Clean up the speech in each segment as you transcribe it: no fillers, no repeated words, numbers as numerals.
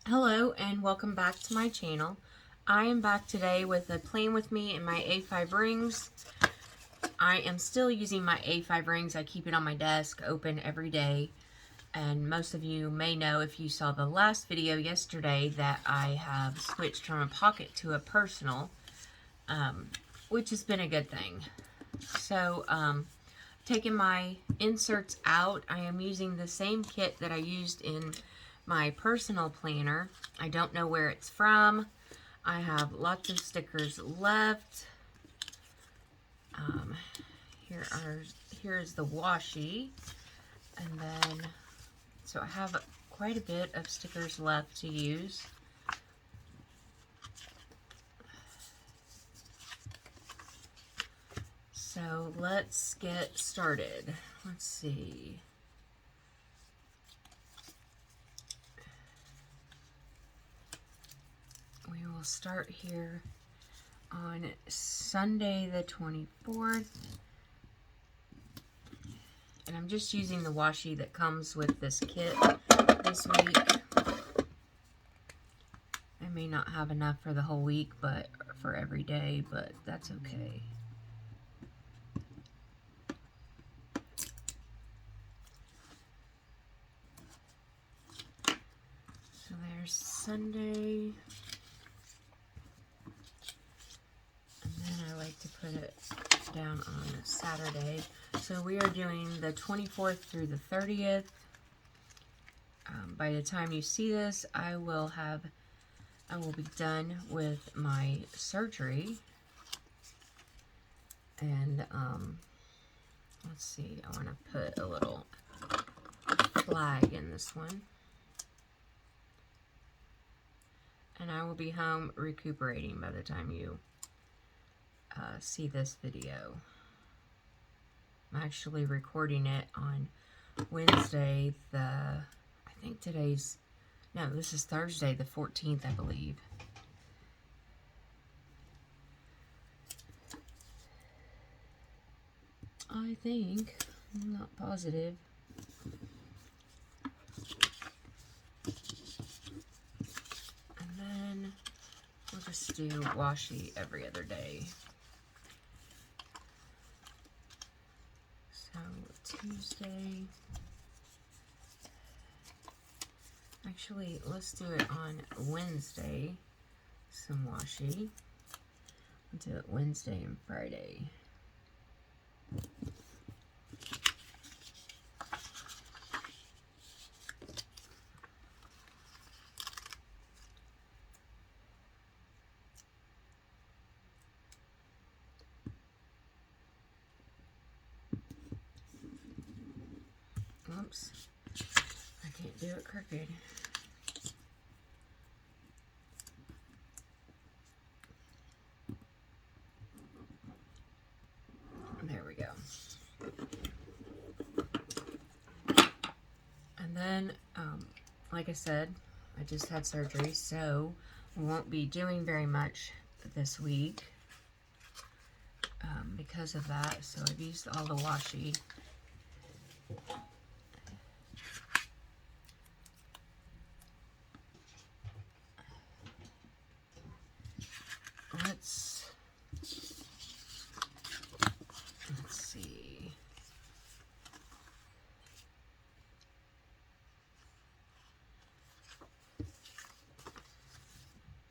Hello and welcome back to my channel. I am back today with a plan with me and my A5 rings. I am still using my A5 rings. I keep it on my desk open every day. And most of you may know if you saw the last video yesterday that I have switched from a pocket to a personal, which has been a good thing. So, taking my inserts out, I am using the same kit that I used in my personal planner. I don't know where it's from. I have lots of stickers left. Here's the washi, and then so I have quite a bit of stickers left to use. So let's get started. Let's see. We will start here on Sunday the 24th. And I'm just using the washi that comes with this kit this week. I may not have enough for the whole week, but for every day, but that's okay. So there's Sunday. And then I like to put it down on Saturday. So we are doing the 24th through the 30th. By the time you see this, I will be done with my surgery. And let's see, I want to put a little flag in this one. And I will be home recuperating by the time you see this video. I'm actually recording it on Wednesday, this is Thursday the 14th, I believe. I think, I'm not positive. And then we'll just do washi every other day. So Tuesday, actually let's do it on Wednesday, some washi. We'll do it Wednesday and Friday. Oops, I can't do it crooked. There we go. And then, like I said, I just had surgery, so we won't be doing very much this week because of that. So I've used all the washi. Let's see.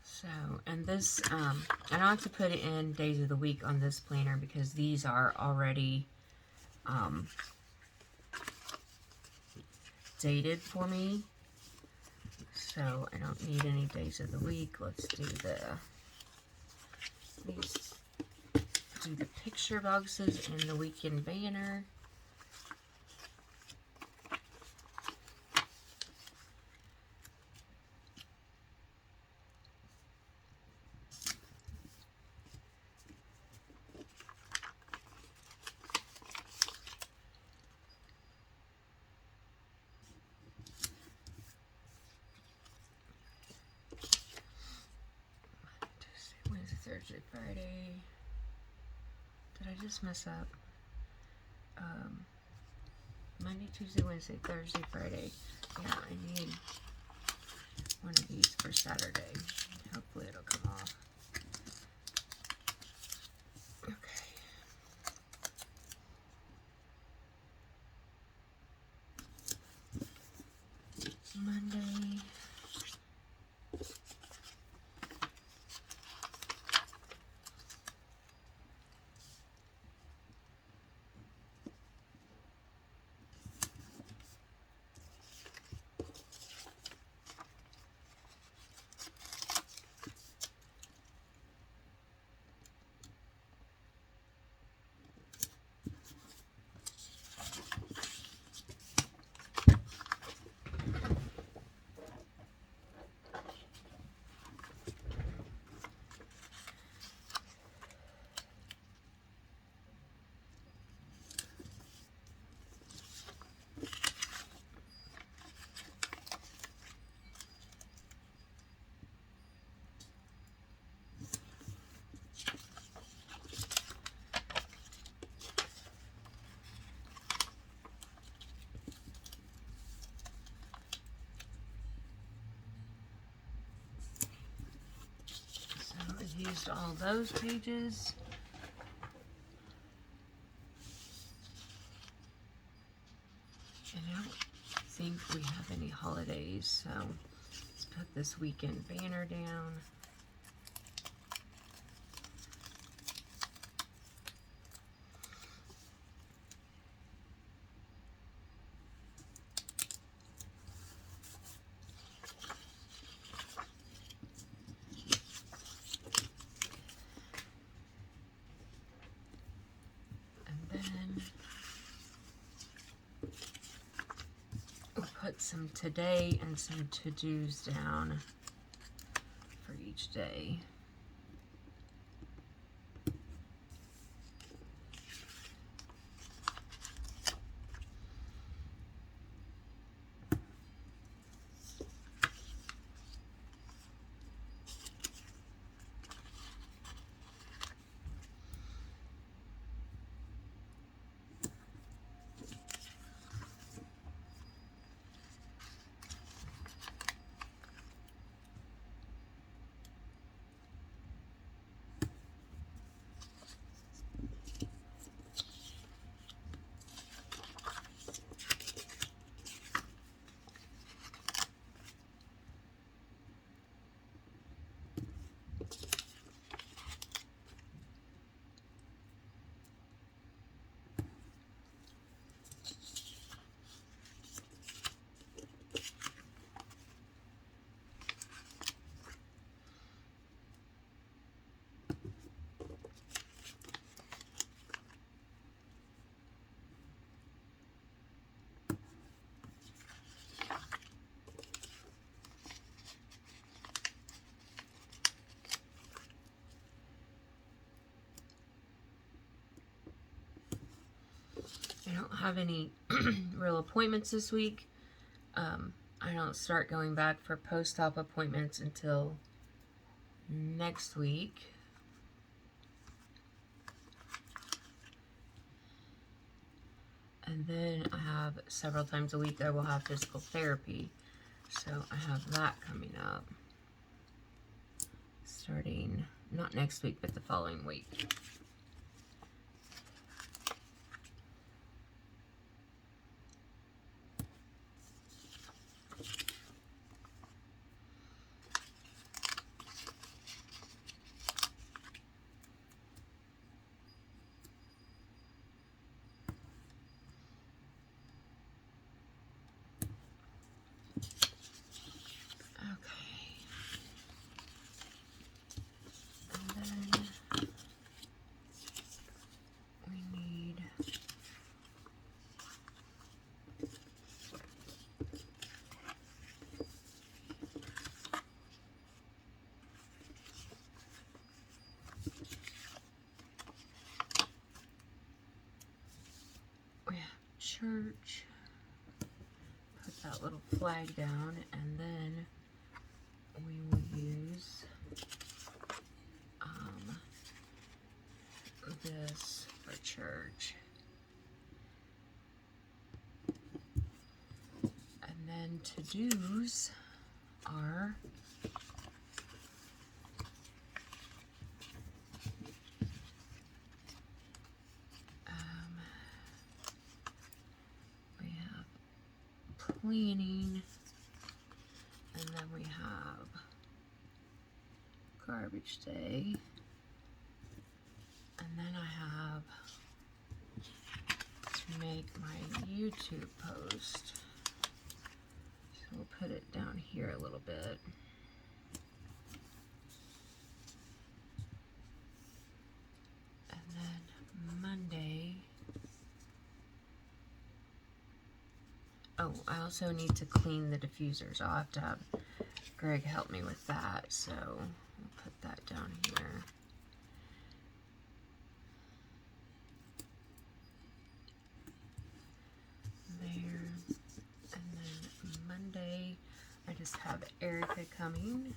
So, and this, I don't have to put it in days of the week on this planner because these are already dated for me. So I don't need any days of the week. Let's do the picture boxes and the weekend banner. Thursday, Friday. Did I just mess up? Monday, Tuesday, Wednesday, Thursday, Friday. Yeah, I need one of these Saturday. Hopefully it'll come off. Okay. Monday. I've used all those pages. And I don't think we have any holidays, so let's put this weekend banner down. Put some today and some to-dos down for each day. I don't have any real appointments this week. I don't start going back for post-op appointments until next week. And then I have several times a week I will have physical therapy. So I have that coming up. Starting, not next week, but the following week. Church, put that little flag down, and then we will use this for church. And then to-dos are cleaning. And then we have garbage day. And then I have to make my YouTube post. So we'll put it down here a little bit. And then Monday. Oh, I also need to clean the diffusers. I'll have to have Greg help me with that. So we'll put that down here. There. And then Monday, I just have Erica coming.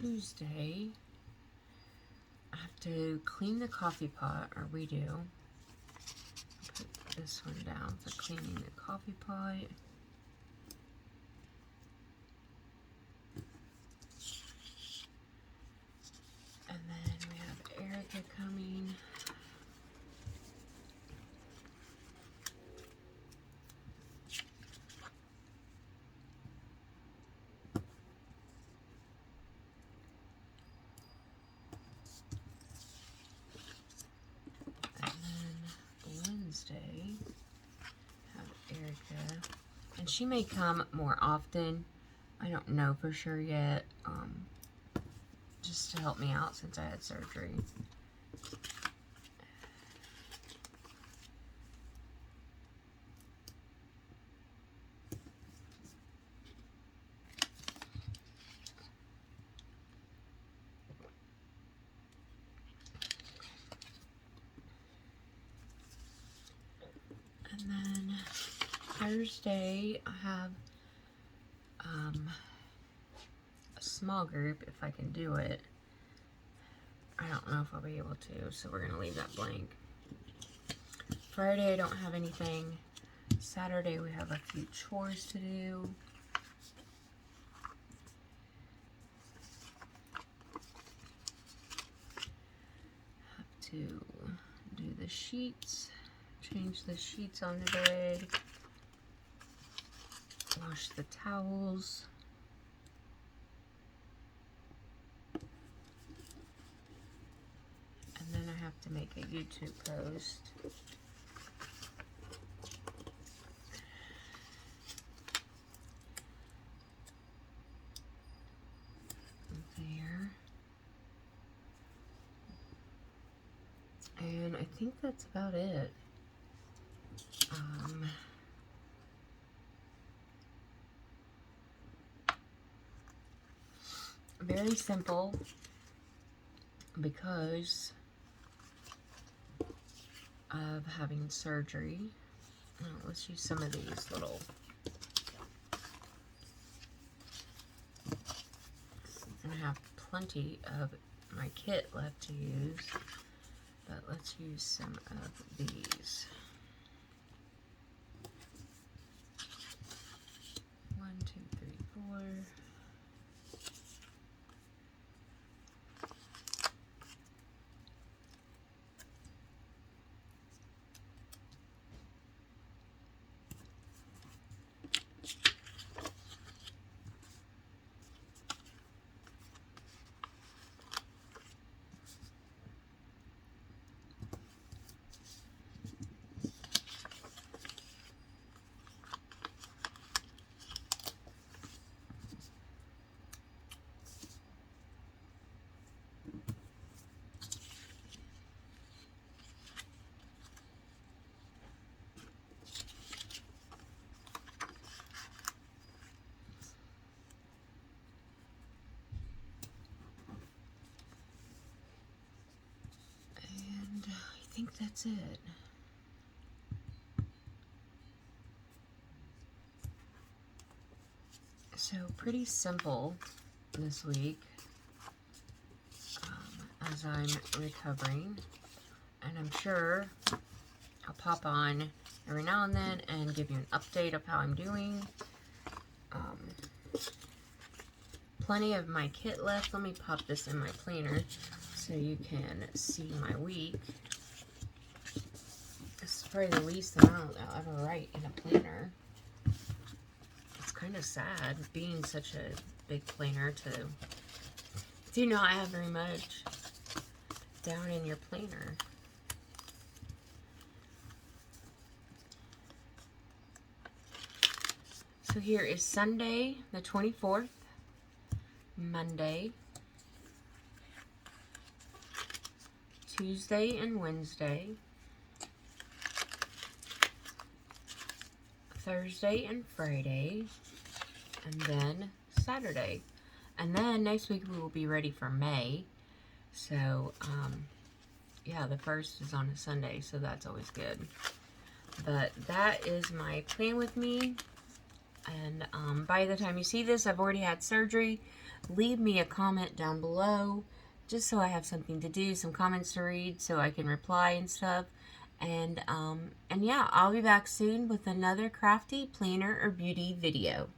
Tuesday, I have to clean the coffee pot, or we do. Put this one down for cleaning the coffee pot. And then we have Erica coming. Wednesday, have Erica, and she may come more often. I don't know for sure yet, just to help me out since I had surgery. And then Thursday, I have a small group, if I can do it. I don't know if I'll be able to, so we're going to leave that blank. Friday, I don't have anything. Saturday, we have a few chores to do. Have to do the sheets. Change the sheets on the bed, wash the towels, and then I have to make a YouTube post. There. And I think that's about it. Very simple because of having surgery. Let's use some of these little I have plenty of my kit left to use, but let's use some of these. 1, 2, 3, 4. I think that's it. So pretty simple this week. as I'm recovering. And I'm sure I'll pop on every now and then and give you an update of how I'm doing. Plenty of my kit left. Let me pop this in my planner so you can see my week. This is probably the least amount I'll ever write in a planner. It's kind of sad being such a big planner to not have very much down in your planner. So here is Sunday the 24th, Monday, Tuesday and Wednesday, Thursday and Friday, and then Saturday. And then next week we will be ready for May. So, yeah, the 1st is on a Sunday, so that's always good. But that is my plan with me. And by the time you see this, I've already had surgery. Leave me a comment down below, just so I have something to do, some comments to read, so I can reply and stuff. And yeah, I'll be back soon with another crafty, planner, or beauty video.